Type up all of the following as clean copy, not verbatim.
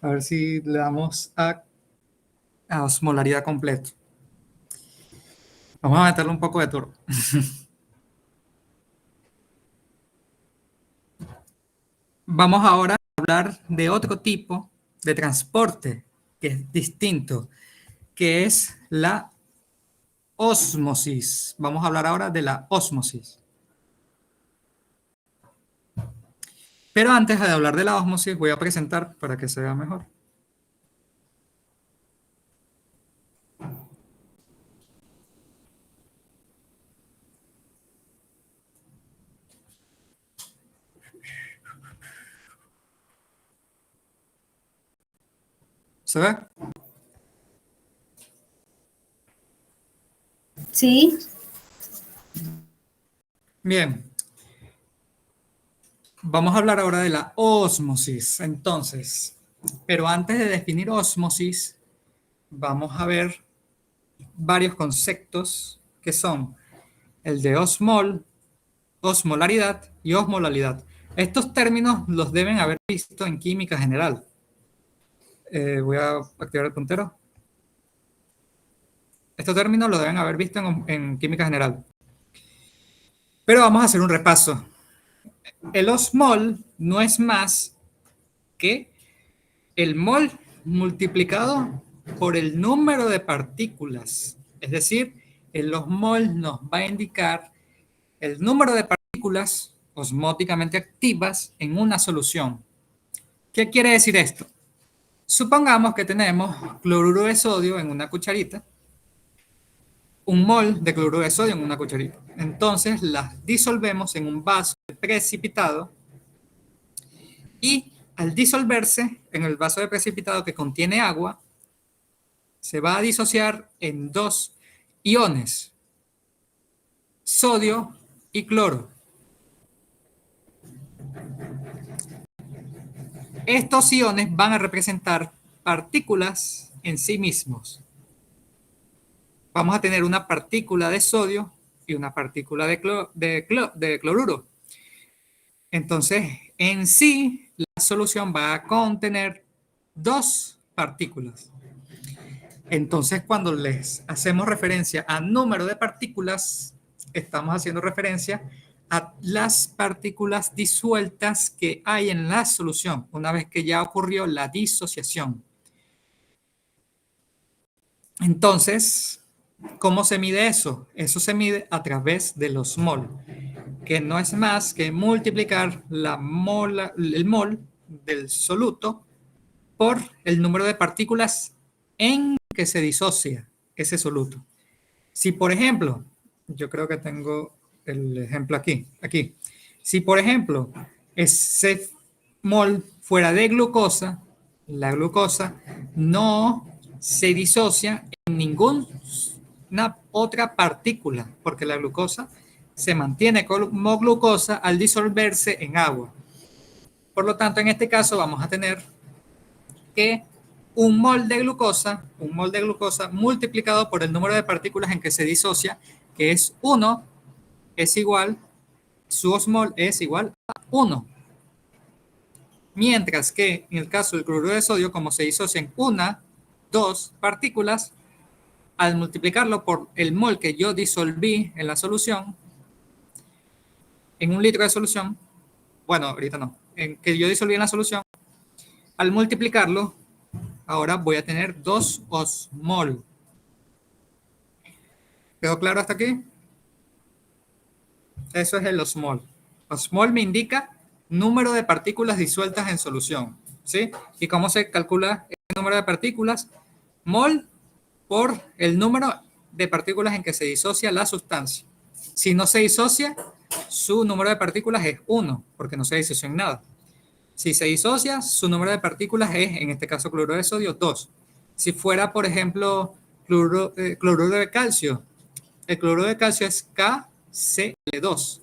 A ver si le damos a osmolaridad completo. Vamos a meterle un poco de turbo. Vamos ahora a hablar de otro tipo de transporte que es distinto, que es la ósmosis. Vamos a hablar ahora de la ósmosis. Pero antes de hablar de la ósmosis, voy a presentar para que se vea mejor. ¿Se ve? Sí. Bien. Vamos a hablar ahora de la ósmosis. Entonces, pero antes de definir ósmosis, vamos a ver varios conceptos que son el de osmolaridad y osmolalidad. Estos términos los deben haber visto en química general. Voy a activar el puntero. Estos términos los deben haber visto en química general. Pero vamos a hacer un repaso. El osmol no es más que el mol multiplicado por el número de partículas. Es decir, el osmol nos va a indicar el número de partículas osmóticamente activas en una solución. ¿Qué quiere decir esto? Supongamos que tenemos cloruro de sodio en una cucharita, un mol de cloruro de sodio en una cucharita. Entonces las disolvemos en un vaso precipitado y al disolverse en el vaso de precipitado que contiene agua, se va a disociar en dos iones, sodio y cloro. Estos iones van a representar partículas en sí mismos. Vamos a tener una partícula de sodio y una partícula de cloruro. Entonces, en sí, la solución va a contener dos partículas. Entonces, cuando les hacemos referencia a número de partículas, estamos haciendo referencia a las partículas disueltas que hay en la solución, una vez que ya ocurrió la disociación. Entonces, ¿cómo se mide eso? Eso se mide a través de los mol, que no es más que multiplicar el mol del soluto por el número de partículas en que se disocia ese soluto. Si, por ejemplo, yo creo que tengo el ejemplo aquí. Si, por ejemplo, ese mol fuera de glucosa, la glucosa no se disocia en ninguna otra partícula, porque la glucosa se mantiene como glucosa al disolverse en agua. Por lo tanto, en este caso vamos a tener que un mol de glucosa multiplicado por el número de partículas en que se disocia, que es 1, es igual, su osmol es igual a 1. Mientras que en el caso del cloruro de sodio, como se disocia en una, dos partículas, al multiplicarlo por el mol que yo disolví en la solución, en un litro de solución, bueno, ahorita no, en que yo disolví en la solución, al multiplicarlo, ahora voy a tener 2 osmol. ¿Quedó claro hasta aquí? Eso es el osmol. Osmol me indica número de partículas disueltas en solución, ¿sí? ¿Y cómo se calcula el número de partículas? Mol por el número de partículas en que se disocia la sustancia. Si no se disocia, su número de partículas es 1, porque no se disocia en nada. Si se disocia, su número de partículas es, en este caso, cloruro de sodio, 2. Si fuera, por ejemplo, cloruro de calcio, el cloruro de calcio es KCl2.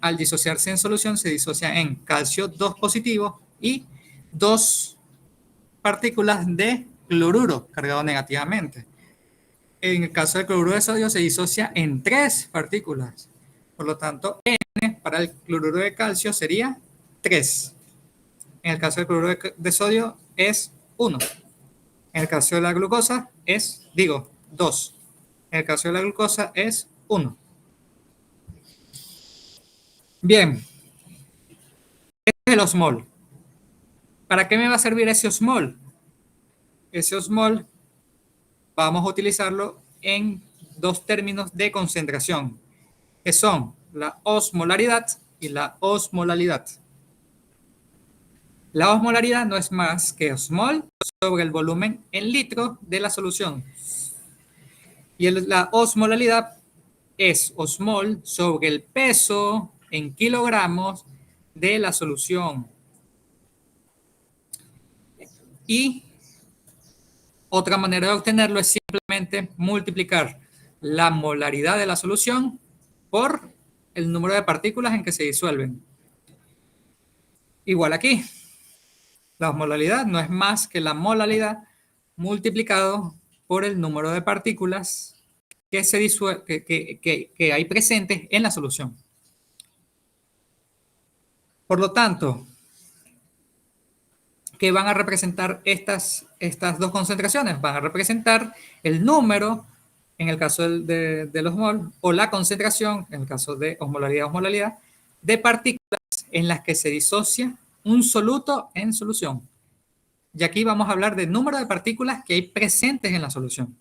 Al disociarse en solución, se disocia en calcio 2 positivo y 2 partículas de cloruro cargado negativamente. En el caso del cloruro de sodio, se disocia en 3 partículas. Por lo tanto, N para el cloruro de calcio sería 3. En el caso del cloruro de sodio, es 1. En el caso de la glucosa es, 2. En el caso de la glucosa es 1. Bien, este es el osmol. ¿Para qué me va a servir ese osmol? Ese osmol vamos a utilizarlo en dos términos de concentración, que son la osmolaridad y la osmolalidad. La osmolaridad no es más que osmol sobre el volumen en litros de la solución. Y la osmolalidad es osmol sobre el peso en kilogramos de la solución. Y otra manera de obtenerlo es simplemente multiplicar la molaridad de la solución por el número de partículas en que se disuelven. Igual aquí, la osmolaridad no es más que la molalidad multiplicado por el número de partículas que hay presentes en la solución. Por lo tanto, ¿qué van a representar estas dos concentraciones? Van a representar el número, en el caso de los mol, o la concentración, en el caso de osmolaridad, de partículas en las que se disocia un soluto en solución. Y aquí vamos a hablar del número de partículas que hay presentes en la solución.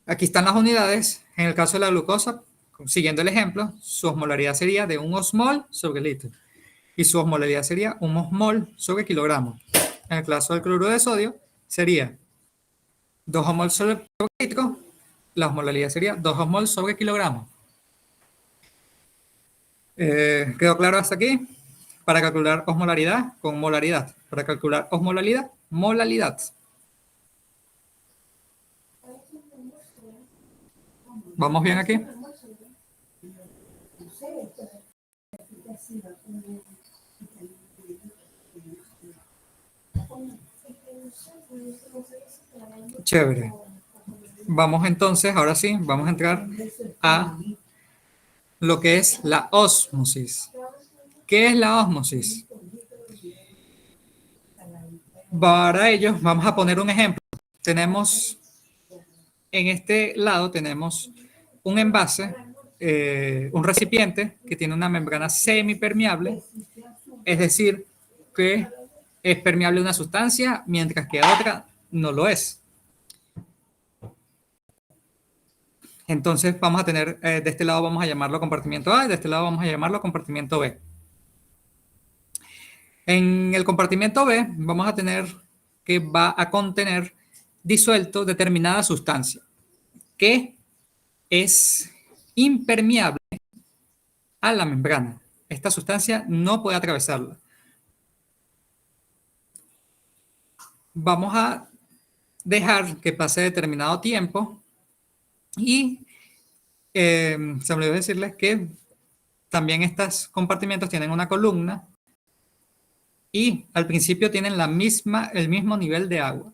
Aquí están las unidades. En el caso de la glucosa, siguiendo el ejemplo, su osmolaridad sería de 1 osmol sobre litro. Y su osmolaridad sería 1 osmol sobre kilogramo. En el caso del cloruro de sodio, sería 2 osmol sobre litro. La osmolaridad sería 2 osmol sobre kilogramo. ¿Quedó claro hasta aquí? Para calcular osmolaridad con molaridad. Para calcular osmolaridad, molalidad. ¿Vamos bien aquí? Chévere. Vamos entonces, ahora sí, vamos a entrar a lo que es la ósmosis. ¿Qué es la ósmosis? Para ello, vamos a poner un ejemplo. Tenemos, en este lado tenemos un envase, un recipiente que tiene una membrana semipermeable, es decir, que es permeable a una sustancia, mientras que a otra no lo es. Entonces vamos a tener, de este lado vamos a llamarlo compartimiento A y de este lado vamos a llamarlo compartimiento B. En el compartimiento B vamos a tener que va a contener disuelto determinada sustancia que es impermeable a la membrana. Esta sustancia no puede atravesarla. Vamos a dejar que pase determinado tiempo y se me olvidó decirles que también estos compartimentos tienen una columna y al principio tienen el mismo nivel de agua.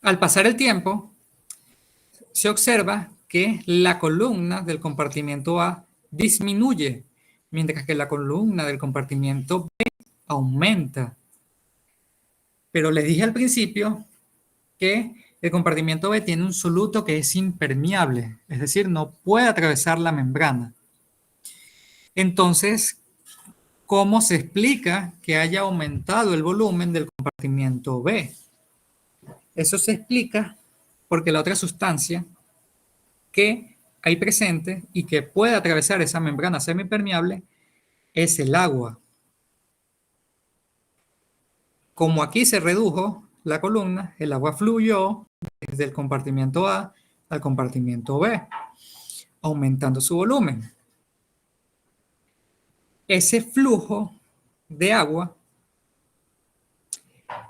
Al pasar el tiempo, se observa que la columna del compartimiento A disminuye, mientras que la columna del compartimiento B aumenta. Pero les dije al principio que el compartimiento B tiene un soluto que es impermeable, es decir, no puede atravesar la membrana. Entonces, ¿cómo se explica que haya aumentado el volumen del compartimiento B? Eso se explica porque la otra sustancia que hay presente y que puede atravesar esa membrana semipermeable es el agua. Como aquí se redujo la columna, el agua fluyó desde el compartimiento A al compartimiento B, aumentando su volumen. Ese flujo de agua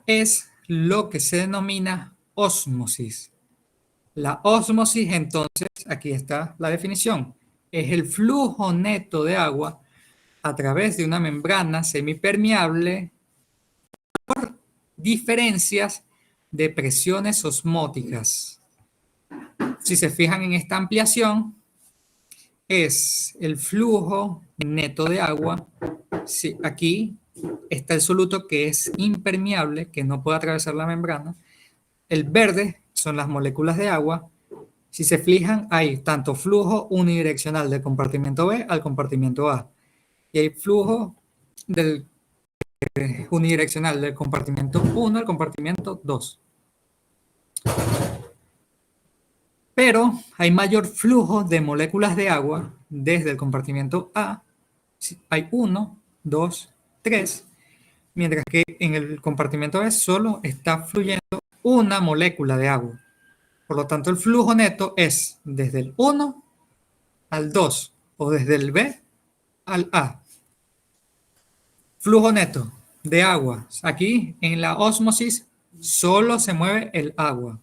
es lo que se denomina ósmosis. La ósmosis, entonces, aquí está la definición, es el flujo neto de agua a través de una membrana semipermeable por diferencias de presiones osmóticas. Si se fijan en esta ampliación, es el flujo neto de agua Sí, aquí está el soluto que es impermeable, que no puede atravesar la membrana. El verde son las moléculas de agua. Si se fijan, hay tanto flujo unidireccional del compartimento B al compartimento A. Y hay flujo del unidireccional del compartimento 1 al compartimento 2. Pero hay mayor flujo de moléculas de agua desde el compartimento A. Hay 1, 2, 3, mientras que en el compartimento B solo está fluyendo una molécula de agua. Por lo tanto, el flujo neto es desde el 1 al 2 o desde el B al A. Flujo neto de agua. Aquí en la ósmosis solo se mueve el agua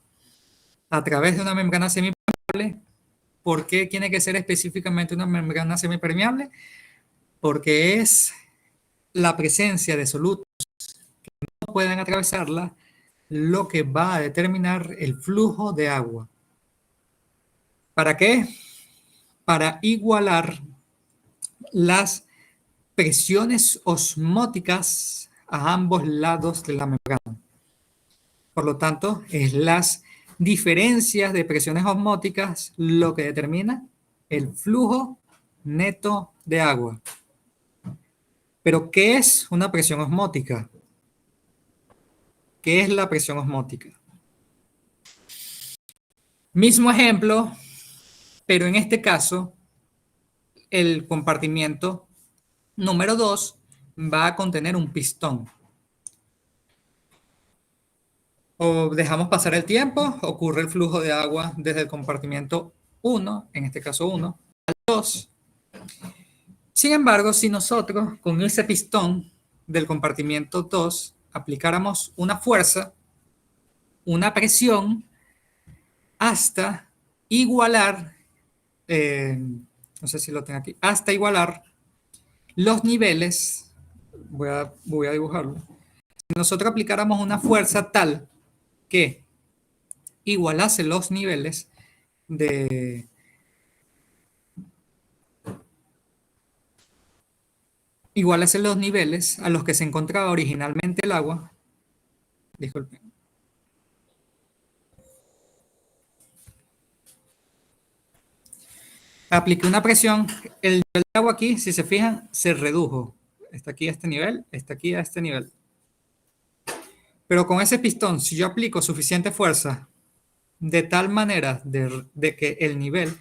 a través de una membrana semipermeable. ¿Por qué tiene que ser específicamente una membrana semipermeable? Porque es la presencia de solutos que no pueden atravesarla lo que va a determinar el flujo de agua. ¿Para qué? Para igualar las presiones osmóticas a ambos lados de la membrana. Por lo tanto, es las diferencias de presiones osmóticas lo que determina el flujo neto de agua. Pero, ¿qué es una presión osmótica? ¿Qué es la presión osmótica? Mismo ejemplo, pero en este caso, el compartimiento número 2 va a contener un pistón. O dejamos pasar el tiempo, ocurre el flujo de agua desde el compartimiento 1, en este caso 1, al 2. Sin embargo, si nosotros con ese pistón del compartimiento 2 aplicáramos una fuerza, una presión, hasta igualar, no sé si lo tengo aquí, hasta igualar los niveles, voy a dibujarlo. Si nosotros aplicáramos una fuerza tal que igualase los niveles de igualase los niveles a los que se encontraba originalmente el agua. Disculpen. Apliqué una presión, el nivel de agua aquí, si se fijan, se redujo. Está aquí a este nivel, está aquí a este nivel. Pero con ese pistón, si yo aplico suficiente fuerza de tal manera de que el nivel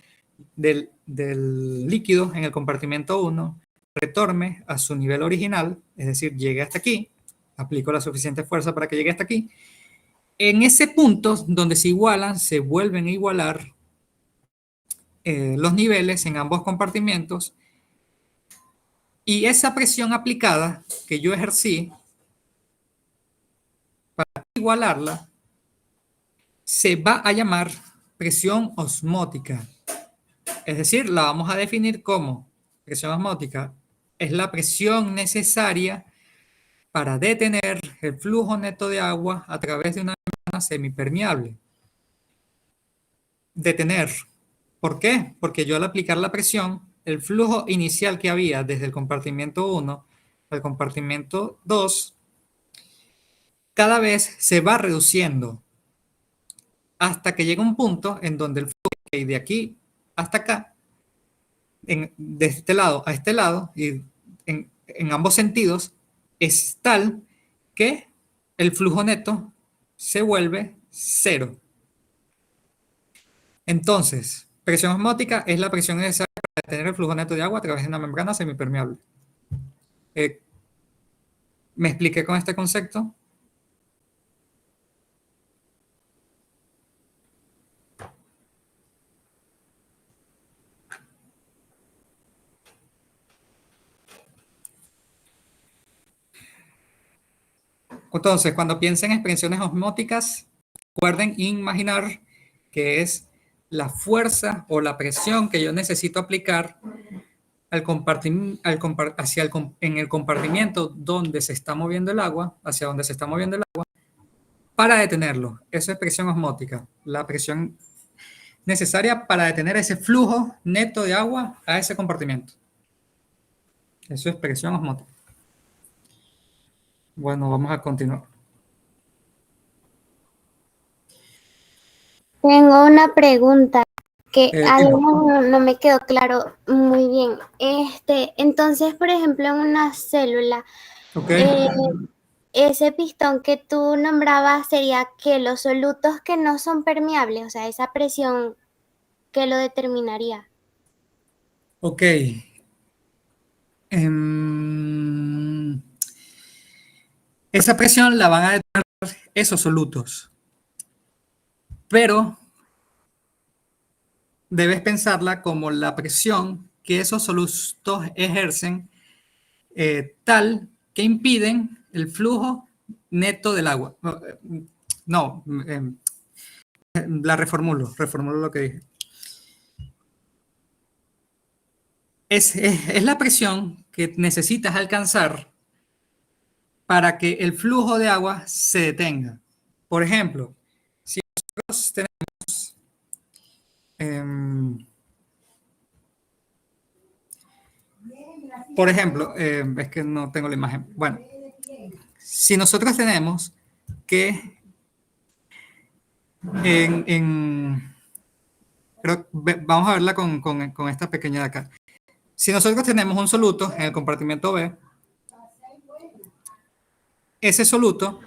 del líquido en el compartimento 1 retorne a su nivel original, es decir, llegue hasta aquí, aplico la suficiente fuerza para que llegue hasta aquí, en ese punto donde se igualan, se vuelven a igualar los niveles en ambos compartimentos y esa presión aplicada que yo ejercí para igualarla se va a llamar presión osmótica. Es decir, la vamos a definir como presión osmótica. Es la presión necesaria para detener el flujo neto de agua a través de una membrana semipermeable. Detener. ¿Por qué? Porque yo al aplicar la presión, el flujo inicial que había desde el compartimento 1 al compartimento 2, cada vez se va reduciendo hasta que llega un punto en donde el flujo que hay de aquí hasta acá, de este lado a este lado, y en ambos sentidos, es tal que el flujo neto se vuelve cero. Entonces, presión osmótica es la presión necesaria para detener el flujo neto de agua a través de una membrana semipermeable. ¿Me expliqué con este concepto? Entonces, cuando piensen en expresiones osmóticas, recuerden imaginar que es la fuerza o la presión que yo necesito aplicar en el compartimiento donde se está moviendo el agua, hacia donde se está moviendo el agua, para detenerlo. Eso es presión osmótica, la presión necesaria para detener ese flujo neto de agua a ese compartimento. Eso es presión osmótica. Bueno, vamos a continuar. Tengo una pregunta que Dime. algo no me quedó claro muy bien. Entonces, por ejemplo, en una célula, Ok. eh, ese pistón que tú nombrabas sería que los solutos que no son permeables, o sea, esa presión que lo determinaría. Ok. Em, esa presión la van a detener esos solutos, pero debes pensarla como la presión que esos solutos ejercen, tal que impiden el flujo neto del agua. No, la reformulo lo que dije. Es la presión que necesitas alcanzar para que el flujo de agua se detenga. Por ejemplo, si nosotros tenemos, por ejemplo, es que no tengo la imagen. Bueno, si nosotros tenemos que en creo, vamos a verla con esta pequeña de acá. Si nosotros tenemos un soluto en el compartimento B, ese soluto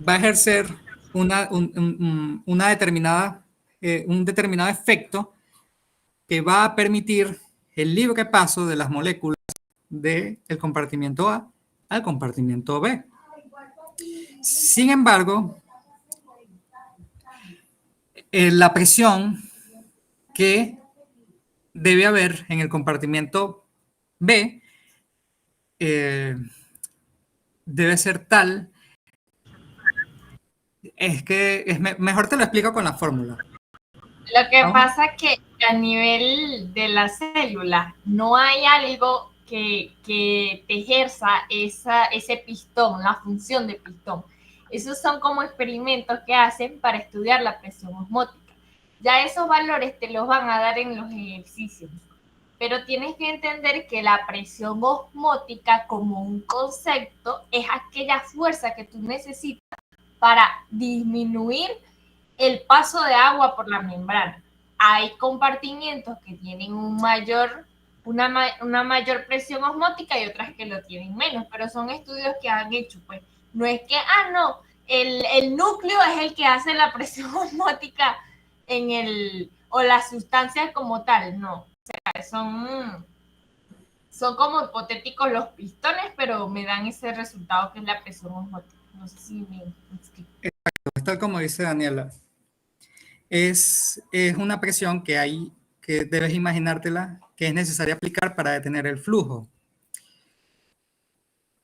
va a ejercer una determinada, un determinado efecto que va a permitir el libre paso de las moléculas del compartimiento A al compartimiento B. Sin embargo, la presión que debe haber en el compartimiento B debe ser tal, es que mejor te lo explico con la fórmula. Lo que ¿No? pasa es que a nivel de la célula no hay algo que te ejerza ese pistón, la función de pistón. Esos son como experimentos que hacen para estudiar la presión osmótica. Ya esos valores te los van a dar en los ejercicios. Pero tienes que entender que la presión osmótica como un concepto es aquella fuerza que tú necesitas para disminuir el paso de agua por la membrana. Hay compartimientos que tienen una mayor presión osmótica y otras que lo tienen menos, pero son estudios que han hecho, pues. No es que, no, el núcleo es el que hace la presión osmótica o la sustancia como tal, no. O sea, son como hipotéticos los pistones, pero me dan ese resultado que es la presión osmótica. No sé si me explico. Tal como dice Daniela, es una presión que hay, que debes imaginártela, que es necesaria aplicar para detener el flujo,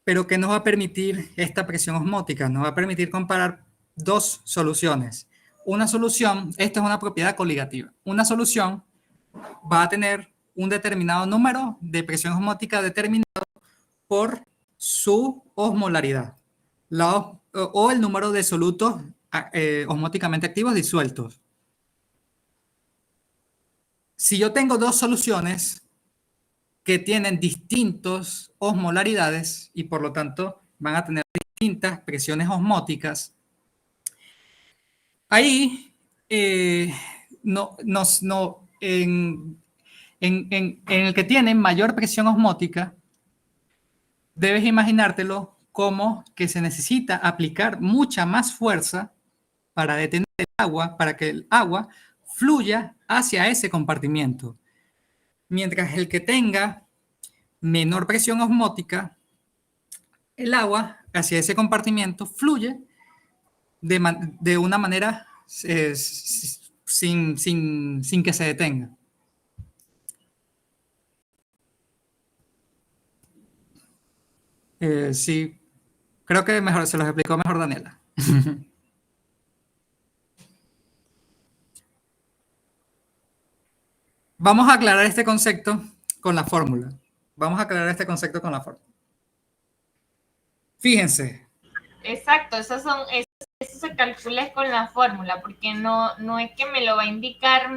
pero que nos va a permitir esta presión osmótica, nos va a permitir comparar dos soluciones. Una solución, esta es una propiedad coligativa, una solución va a tener un determinado número de presión osmótica determinado por su osmolaridad o el número de solutos osmóticamente activos disueltos. Si yo tengo dos soluciones que tienen distintos osmolaridades y por lo tanto van a tener distintas presiones osmóticas, ahí en el que tienen mayor presión osmótica, debes imaginártelo como que se necesita aplicar mucha más fuerza para detener el agua, para que el agua fluya hacia ese compartimiento. Mientras el que tenga menor presión osmótica, el agua hacia ese compartimiento fluye de una manera sin que se detenga. Sí, creo que mejor se los explicó mejor Daniela. Vamos a aclarar este concepto con la fórmula. Vamos a aclarar este concepto con la fórmula. Fíjense. Exacto, eso se calcula con la fórmula, porque no es que me lo va a indicar,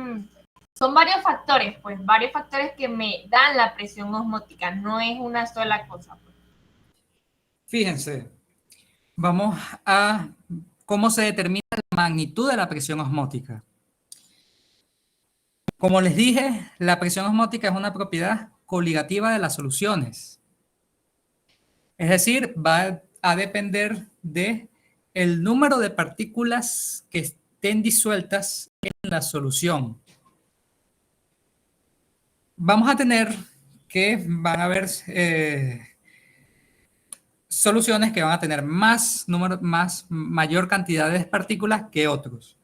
son varios factores, pues, varios factores que me dan la presión osmótica, no es una sola cosa. Pues. Fíjense, Vamos a cómo se determina la magnitud de la presión osmótica. Como les dije, la presión osmótica es una propiedad coligativa de las soluciones. Es decir, va a depender de el número de partículas que estén disueltas en la solución. Vamos a tener que van a haber soluciones que van a tener mayor cantidad de partículas que otros.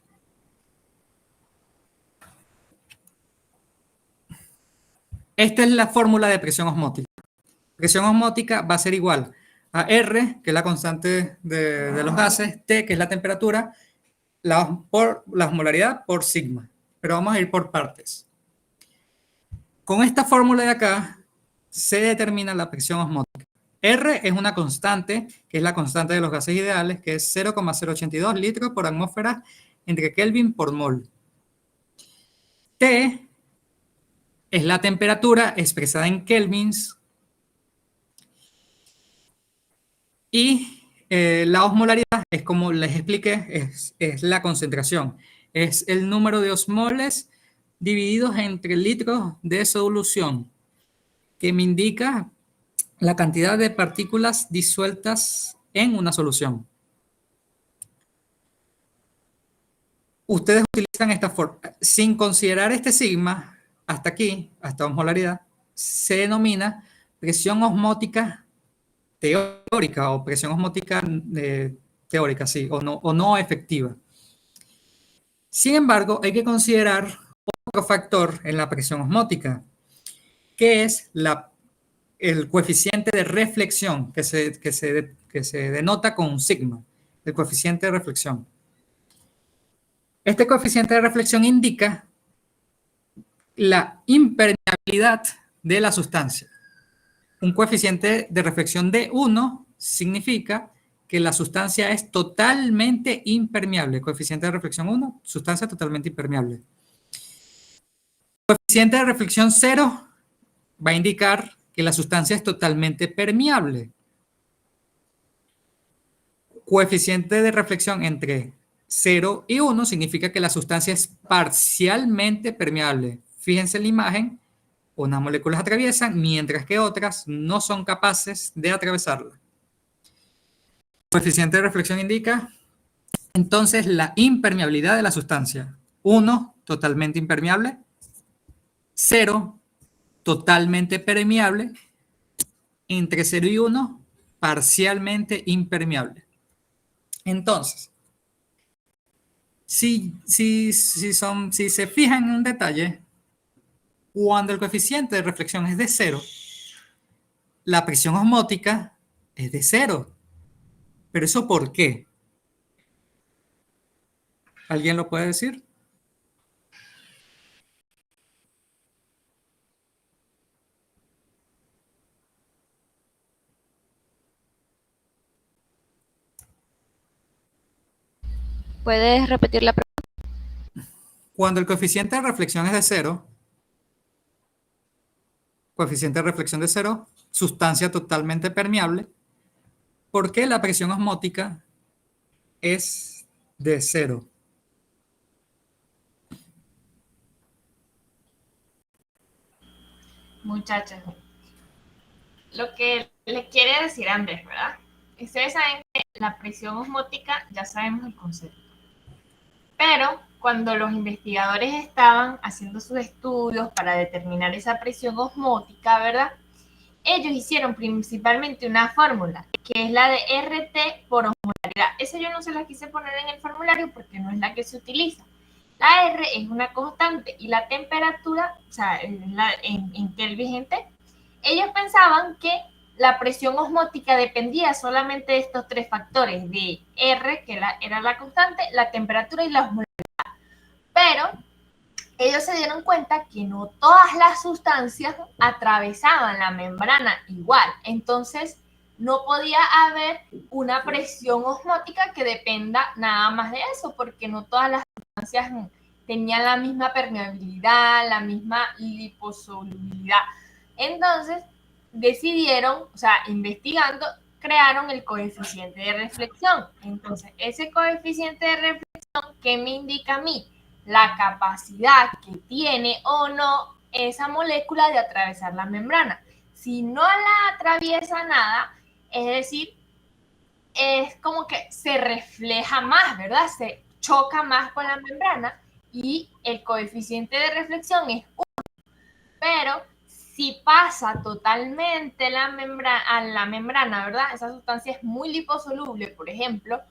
Esta es la fórmula de presión osmótica. Presión osmótica va a ser igual a R, que es la constante de los gases, T, que es la temperatura, por la osmolaridad por sigma. Pero vamos a ir por partes. Con esta fórmula de acá se determina la presión osmótica. R es una constante, que es la constante de los gases ideales, que es 0,082 litros por atmósfera entre Kelvin por mol. T es la temperatura expresada en kelvins. Y la osmolaridad es, como les expliqué, es la concentración. Es el número de osmoles divididos entre litros de solución, que me indica la cantidad de partículas disueltas en una solución. Ustedes utilizan esta forma. Sin considerar este sigma, hasta aquí, hasta osmolaridad, se denomina presión osmótica teórica o presión osmótica teórica, sí, o no efectiva. Sin embargo, hay que considerar otro factor en la presión osmótica, que es el coeficiente de reflexión, que se denota con un sigma, el coeficiente de reflexión. Este coeficiente de reflexión indica la impermeabilidad de la sustancia. Un coeficiente de reflexión de 1 significa que la sustancia es totalmente impermeable. Coeficiente de reflexión 1, sustancia totalmente impermeable. Coeficiente de reflexión 0 va a indicar que la sustancia es totalmente permeable. Coeficiente de reflexión entre 0 y 1 significa que la sustancia es parcialmente permeable. Fíjense en la imagen. Unas moléculas atraviesan, mientras que otras no son capaces de atravesarla. El coeficiente de reflexión indica, entonces, la impermeabilidad de la sustancia. 1, totalmente impermeable. 0, totalmente permeable. Entre 0 y 1, parcialmente impermeable. Entonces, si se fijan en un detalle, cuando el coeficiente de reflexión es de 0, la presión osmótica es de 0. ¿Pero eso por qué? ¿Alguien lo puede decir? ¿Puedes repetir la pregunta? Cuando el coeficiente de reflexión es de 0, coeficiente de reflexión de 0, sustancia totalmente permeable, ¿por qué la presión osmótica es de 0? Muchachos, lo que le quiere decir Andrés, ¿verdad? Ustedes saben que la presión osmótica, ya sabemos el concepto. Pero cuando los investigadores estaban haciendo sus estudios para determinar esa presión osmótica, ¿verdad? Ellos hicieron principalmente una fórmula, que es la de RT por osmolaridad. Esa yo no se la quise poner en el formulario porque no es la que se utiliza. La R es una constante y la temperatura, o sea, en Kelvin T, ellos pensaban que la presión osmótica dependía solamente de estos tres factores, de R, que era la constante, la temperatura y la osmolaridad. Pero ellos se dieron cuenta que no todas las sustancias atravesaban la membrana igual. Entonces, no podía haber una presión osmótica que dependa nada más de eso, porque no todas las sustancias tenían la misma permeabilidad, la misma liposolubilidad. Entonces, decidieron, o sea, investigando, crearon el coeficiente de reflexión. Entonces, ese coeficiente de reflexión, ¿qué me indica a mí? La capacidad que tiene o no esa molécula de atravesar la membrana. Si no la atraviesa nada, es decir, es como que se refleja más, ¿verdad? Se choca más con la membrana y el coeficiente de reflexión es 1. Pero si pasa totalmente a la membrana, ¿verdad? Esa sustancia es muy liposoluble, por ejemplo,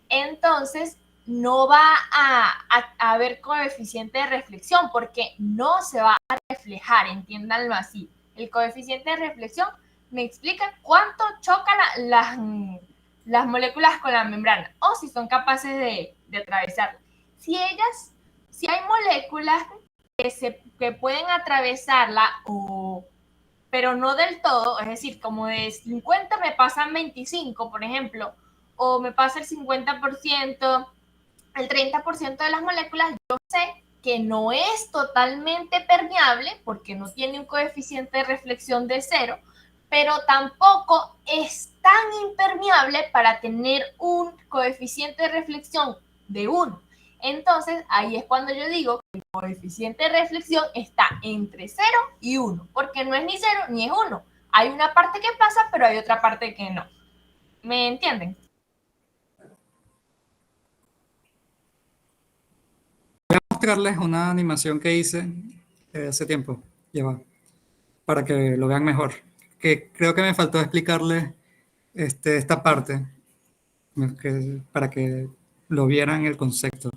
entonces no va a haber coeficiente de reflexión porque no se va a reflejar, entiéndanlo así. El coeficiente de reflexión me explica cuánto chocan las moléculas con la membrana o si son capaces de atravesarla. Si hay moléculas que pueden atravesarla, pero no del todo, es decir, como de 50 me pasan 25, por ejemplo, o me pasa el 50%, el 30% de las moléculas, yo sé que no es totalmente permeable porque no tiene un coeficiente de reflexión de 0, pero tampoco es tan impermeable para tener un coeficiente de reflexión de 1. Entonces, ahí es cuando yo digo que el coeficiente de reflexión está entre 0 y 1, porque no es ni 0 ni es 1. Hay una parte que pasa, pero hay otra parte que no. ¿Me entienden? Mostrarles una animación que hice hace tiempo, lleva, para que lo vean mejor. Que creo que me faltó explicarles esta parte, para que lo vieran el concepto.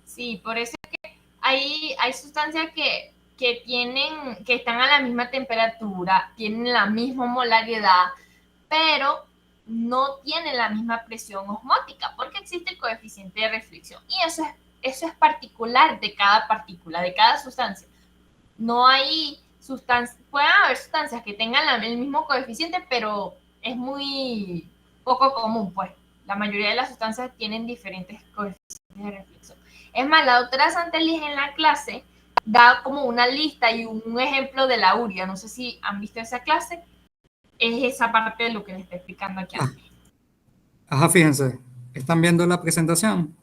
Sí, por eso es que hay sustancias que están a la misma temperatura, tienen la misma molaridad, pero no tienen la misma presión osmótica, porque existe el coeficiente de reflexión. Y eso es particular de cada partícula, de cada sustancia. No hay sustancias, pueden haber sustancias que tengan el mismo coeficiente, pero es muy poco común, pues. La mayoría de las sustancias tienen diferentes coeficientes de reflexión. Es más, la doctora Santelis en la clase da como una lista y un ejemplo de la urea. No sé si han visto esa clase. Es esa parte de lo que les estoy explicando aquí. Ajá, fíjense, ¿están viendo la presentación?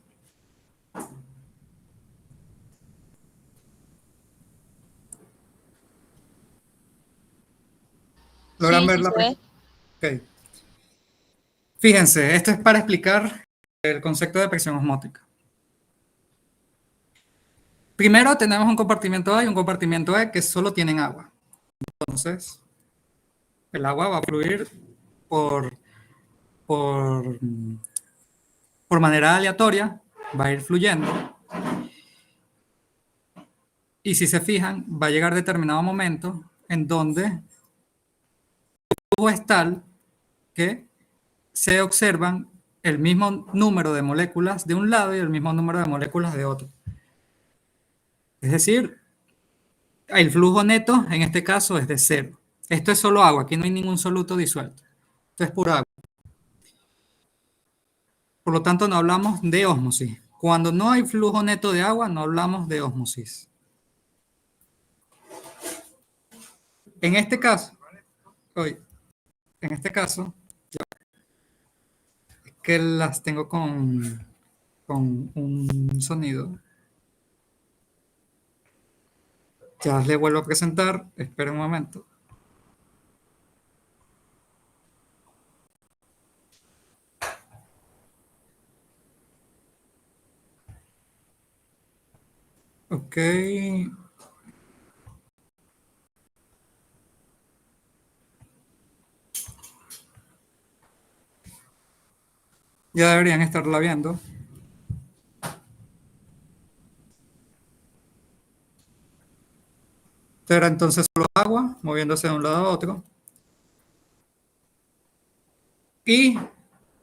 ¿Logran Sí, ver sí la se ve. presentación? Ok. Fíjense, esto es para explicar el concepto de presión osmótica. Primero tenemos un compartimento A y un compartimento E que solo tienen agua. Entonces, el agua va a fluir por, por, por manera aleatoria, va a ir fluyendo. Y si se fijan, va a llegar determinado momento en donde el flujo es tal que se observan el mismo número de moléculas de un lado y el mismo número de moléculas de otro. Es decir, el flujo neto en este caso es de 0. Esto es solo agua, aquí no hay ningún soluto disuelto. Esto es pura agua. Por lo tanto, no hablamos de ósmosis. Cuando no hay flujo neto de agua, no hablamos de ósmosis. En este caso, es que las tengo con un sonido. Ya les vuelvo a presentar. Esperen un momento. Ok. Ya deberían estarla viendo. Esto era entonces solo agua moviéndose de un lado a otro. Y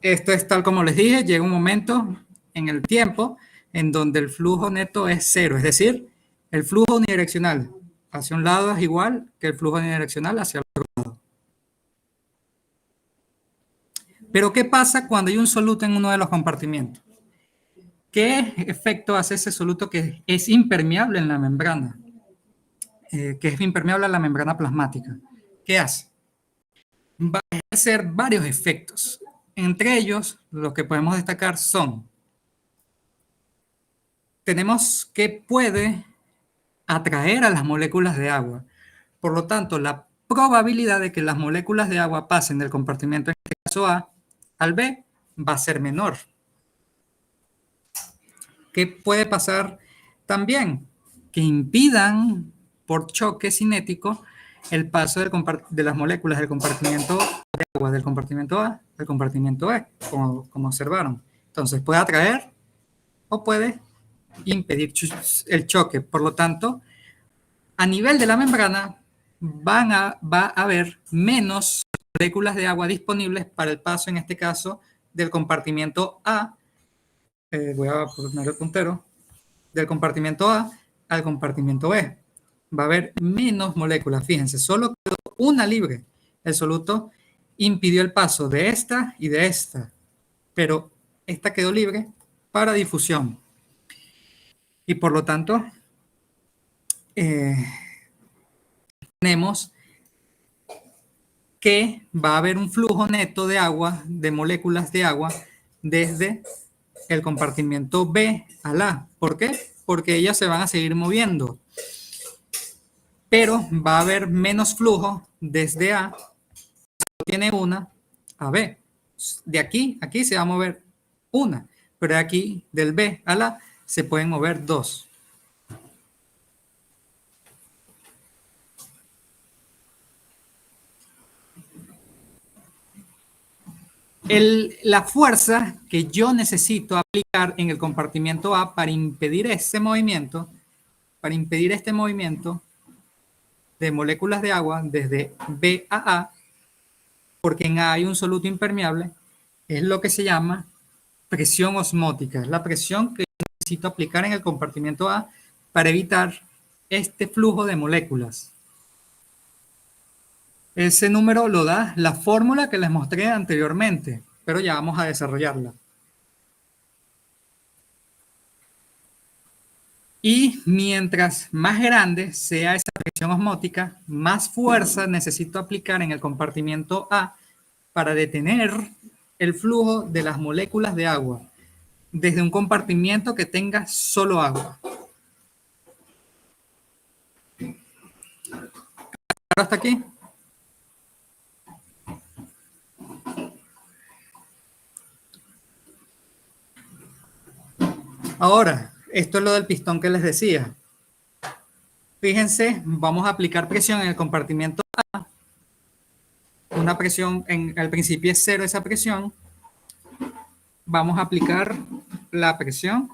esto es tal como les dije, llega un momento en el tiempo en donde el flujo neto es 0, es decir, el flujo unidireccional hacia un lado es igual que el flujo unidireccional hacia el otro lado. Pero ¿qué pasa cuando hay un soluto en uno de los compartimientos? ¿Qué efecto hace ese soluto que es impermeable en la membrana? Que es impermeable a la membrana plasmática. ¿Qué hace? Va a ejercer varios efectos. Entre ellos, los que podemos destacar son, tenemos que puede atraer a las moléculas de agua. Por lo tanto, la probabilidad de que las moléculas de agua pasen del compartimento, en este caso A, al B, va a ser menor. ¿Qué puede pasar también? Que impidan por choque cinético el paso de las moléculas del compartimento de agua del compartimento A al compartimento B, como observaron. Entonces puede atraer o puede impedir el choque. Por lo tanto, a nivel de la membrana va a haber menos moléculas de agua disponibles para el paso, en este caso, del compartimento A. Voy a poner el puntero. Del compartimento A al compartimento B. Va a haber menos moléculas. Fíjense, solo quedó una libre. El soluto impidió el paso de esta y de esta, pero esta quedó libre para difusión. Y por lo tanto, tenemos que va a haber un flujo neto de agua, de moléculas de agua, desde el compartimento B al A. ¿Por qué? Porque ellas se van a seguir moviendo. Pero va a haber menos flujo desde A, tiene una, a B. De aquí se va a mover una, pero de aquí, del B a la, se pueden mover dos. La fuerza que yo necesito aplicar en el compartimento A para impedir ese movimiento, para impedir este movimiento de moléculas de agua desde B a A, porque en A hay un soluto impermeable, es lo que se llama presión osmótica. Es la presión que necesito aplicar en el compartimento A para evitar este flujo de moléculas. Ese número lo da la fórmula que les mostré anteriormente, pero ya vamos a desarrollarla. Y mientras más grande sea esa presión osmótica, más fuerza necesito aplicar en el compartimento A para detener el flujo de las moléculas de agua desde un compartimiento que tenga solo agua. ¿Hasta aquí? Ahora, esto es lo del pistón que les decía. Fíjense, vamos a aplicar presión en el compartimento A. Una presión, al principio es cero esa presión. Vamos a aplicar la presión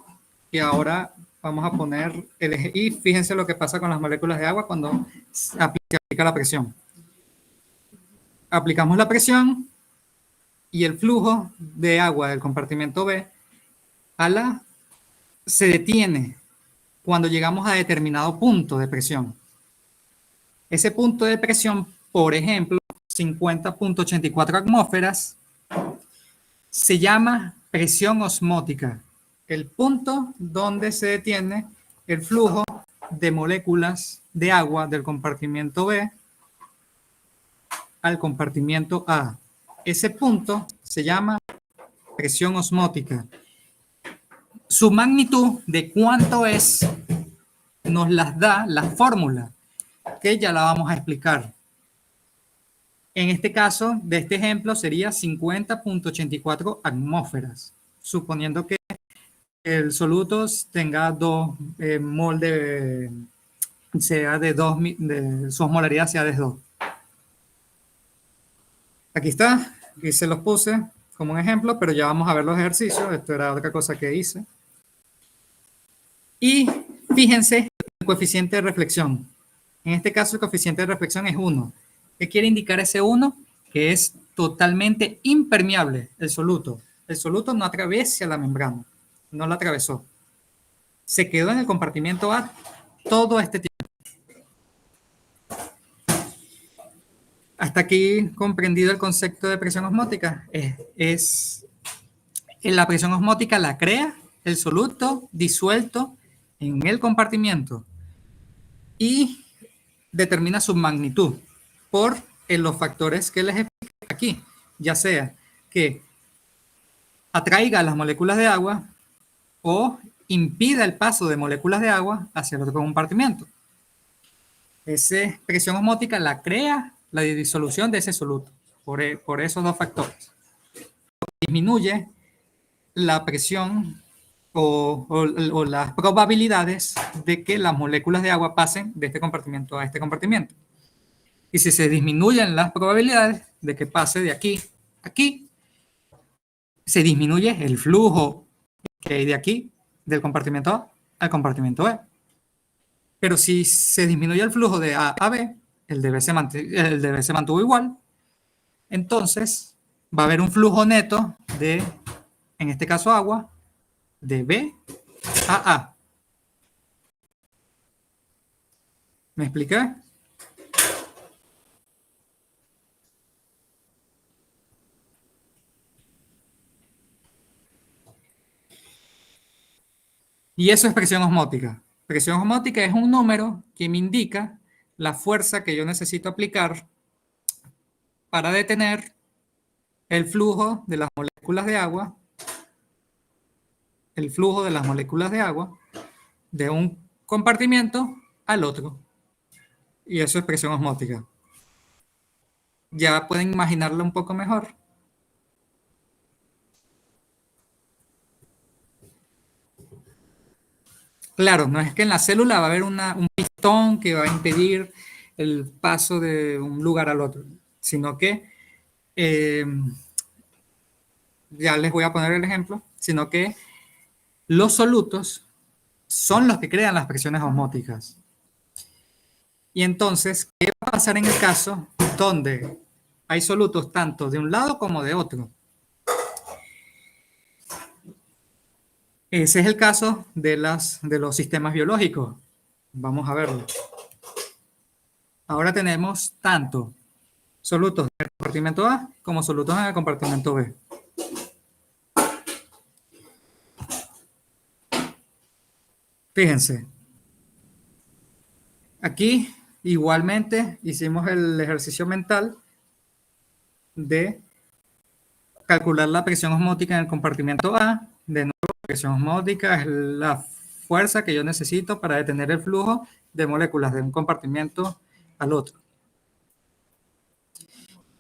y ahora vamos a poner el eje Y. Fíjense lo que pasa con las moléculas de agua cuando se aplica la presión. Aplicamos la presión y el flujo de agua del compartimento B se detiene cuando llegamos a determinado punto de presión. Ese punto de presión, por ejemplo, 50.84 atmósferas, se llama presión osmótica. El punto donde se detiene el flujo de moléculas de agua del compartimento B al compartimento A. Ese punto se llama presión osmótica. Su magnitud de cuánto es nos las da la fórmula, que ya la vamos a explicar. En este caso, de este ejemplo, sería 50.84 atmósferas, suponiendo que el soluto tenga 2 mol sea de 2, su osmolaridad sea de 2. Aquí está, aquí se los puse como un ejemplo, pero ya vamos a ver los ejercicios. Esto era otra cosa que hice. Y fíjense el coeficiente de reflexión. En este caso, el coeficiente de reflexión es 1. ¿Qué quiere indicar ese 1? Que es totalmente impermeable el soluto. El soluto no atraviesa la membrana, no la atravesó. Se quedó en el compartimento A todo este tiempo. Hasta aquí comprendido el concepto de presión osmótica. La presión osmótica la crea el soluto disuelto en el compartimiento y determina su magnitud por los factores que les expliqué aquí, ya sea que atraiga las moléculas de agua o impida el paso de moléculas de agua hacia el otro compartimiento. Esa presión osmótica la crea la disolución de ese soluto por esos dos factores. Disminuye la presión o las probabilidades de que las moléculas de agua pasen de este compartimiento a este compartimiento. Y si se disminuyen las probabilidades de que pase de aquí a aquí, se disminuye el flujo que hay de aquí, del compartimento A al compartimento B. Pero si se disminuye el flujo de A a B, el de B se mantuvo igual, entonces va a haber un flujo neto de, en este caso agua, de B a A. ¿Me expliqué? Y eso es presión osmótica. Presión osmótica es un número que me indica la fuerza que yo necesito aplicar para detener el flujo de las moléculas de agua, de un compartimiento al otro. Y eso es presión osmótica. ¿Ya pueden imaginarlo un poco mejor? Claro, no es que en la célula va a haber un pistón que va a impedir el paso de un lugar al otro, sino que, ya les voy a poner el ejemplo, sino que los solutos son los que crean las presiones osmóticas. Y entonces, ¿qué va a pasar en el caso donde hay solutos tanto de un lado como de otro? Ese es el caso de los sistemas biológicos. Vamos a verlo. Ahora tenemos tanto solutos en el compartimento A como solutos en el compartimento B. Fíjense. Aquí igualmente hicimos el ejercicio mental de calcular la presión osmótica en el compartimento A. De nuevo, la presión osmótica es la fuerza que yo necesito para detener el flujo de moléculas de un compartimento al otro.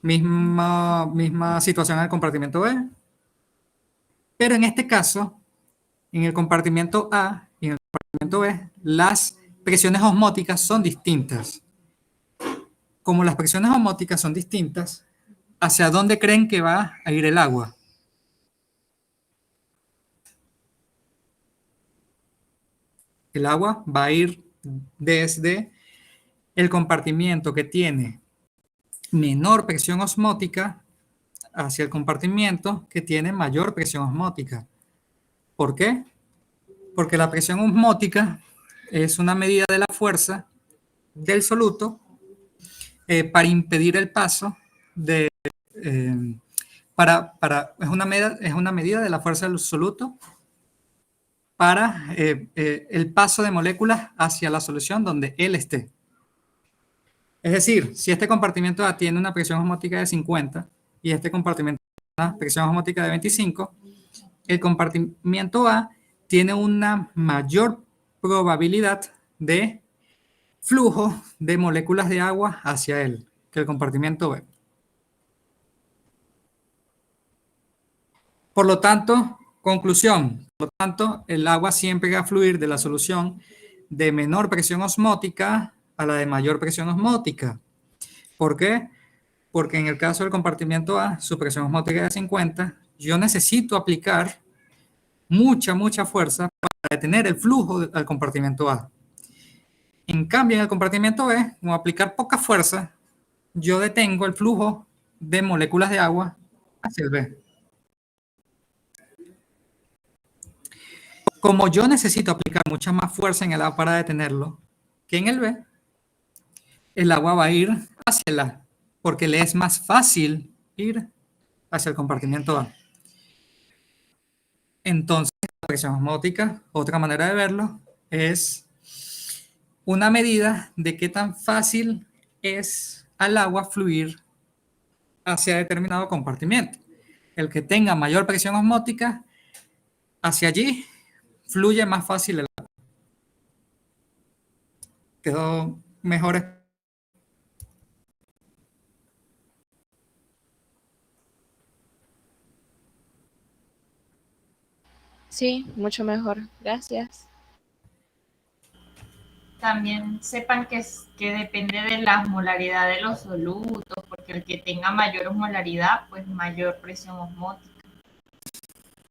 Misma situación en el compartimento B. Pero en este caso, en el compartimento A y en el compartimento B, las presiones osmóticas son distintas. Como las presiones osmóticas son distintas, ¿hacia dónde creen que va a ir el agua? El agua va a ir desde el compartimiento que tiene menor presión osmótica hacia el compartimiento que tiene mayor presión osmótica. ¿Por qué? Porque la presión osmótica es una medida de la fuerza del soluto para impedir el paso de... es una medida de la fuerza del soluto para el paso de moléculas hacia la solución donde él esté. Es decir, si este compartimento A tiene una presión osmótica de 50 y este compartimento tiene una presión osmótica de 25, el compartimento A tiene una mayor probabilidad de flujo de moléculas de agua hacia él que el compartimento B. Por lo tanto, conclusión, por lo tanto, el agua siempre va a fluir de la solución de menor presión osmótica a la de mayor presión osmótica. ¿Por qué? Porque en el caso del compartimento A, su presión osmótica es de 50, yo necesito aplicar mucha fuerza para detener el flujo al compartimento A. En cambio, en el compartimento B, como aplicar poca fuerza, yo detengo el flujo de moléculas de agua hacia el B. Como yo necesito aplicar mucha más fuerza en el A para detenerlo que en el B, el agua va a ir hacia el A. porque le es más fácil ir hacia el compartimiento A. Entonces, la presión osmótica, otra manera de verlo, es una medida de qué tan fácil es al agua fluir hacia determinado compartimiento. El que tenga mayor presión osmótica, hacia allí fluye más fácil el agua. Quedó mejor. Sí, mucho mejor. Gracias. También sepan que depende de la molaridad de los solutos, porque el que tenga mayor molaridad, pues mayor presión osmótica.